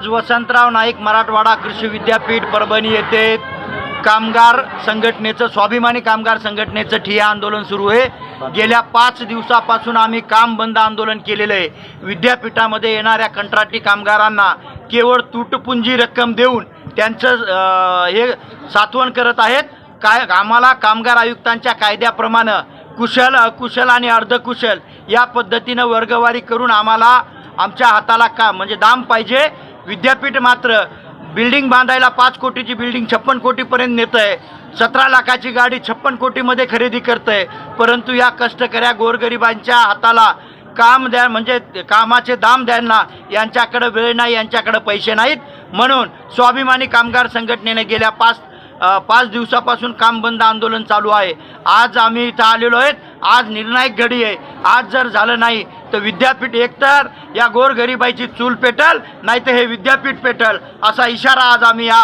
आज वसंतराव नाईक मराठवाडा कृषी विद्यापीठ परभणी येथे कामगार संघटनेचं स्वाभिमानी कामगार संघटनेचं ठिय्या आंदोलन सुरू आहे। गेल्या 5 दिवसापासून आम्ही काम बंद आंदोलन केलेलं आहे। विद्यापीठामध्ये येणाऱ्या कंत्राटी कामगारांना केवळ तुटपुंजी रक्कम देऊन त्यांचं हे सातवण करत आहेत। काय आम्हाला कामगार आयुक्तांच्या कायद्याप्रमाणे कुशल अकुशल आणि अर्धकुशल या पद्धतीनं वर्गवारी करून आम्हाला आमच्या हाताला काम म्हणजे दाम पाहिजे। विद्यापीठ मात्र बिल्डिंग बांधायला 5 कोटीची बिल्डिंग 56 कोटीपर्यंत नेत आहे। 17 लाखाची गाडी 56 कोटीमध्ये खरेदी करत आहे। परंतु या कष्टकऱ्या गोरगरिबांच्या हाताला काम द्या म्हणजे कामाचे दाम द्यायला यांच्याकडे वेळ नाही, यांच्याकडे पैसे नाहीत। म्हणून स्वाभिमानी कामगार संघटनेने गेल्या 5 दिवसापासून काम बंद आंदोलन चालू आहे। आज आम्ही इथं आलेलो आहेत। आज निर्णायक घडी आहे। आज जर झालं नाही तर विद्यापीठ एकतर या गोरगरिबाईची चूल पेटल, नाही तर हे विद्यापीठ पेटल असा इशारा आज आम्ही या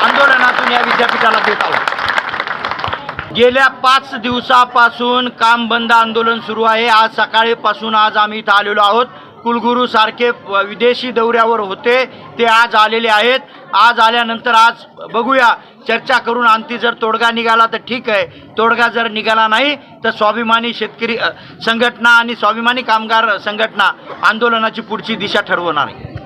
आंदोलनातून या विद्यापीठाला देत आहोत। गेल्या 5 दिवसापासून काम बंद आंदोलन सुरू आहे। आज सकाळीपासून आज आम्ही इथं आलेलो आहोत। कुलगुरू सारखे विदेशी दौऱ्यावर होते, ते आज आलेले आहेत। आज आल्यानंतर आज बघूया, चर्चा करून आणखी जर तोडगा निघाला तर ठीक आहे, तोडगा जर निघाला नाही तर स्वाभिमानी शेतकरी संघटना आणि स्वाभिमानी कामगार संघटना आंदोलनाची पुढची दिशा ठरवणार आहे।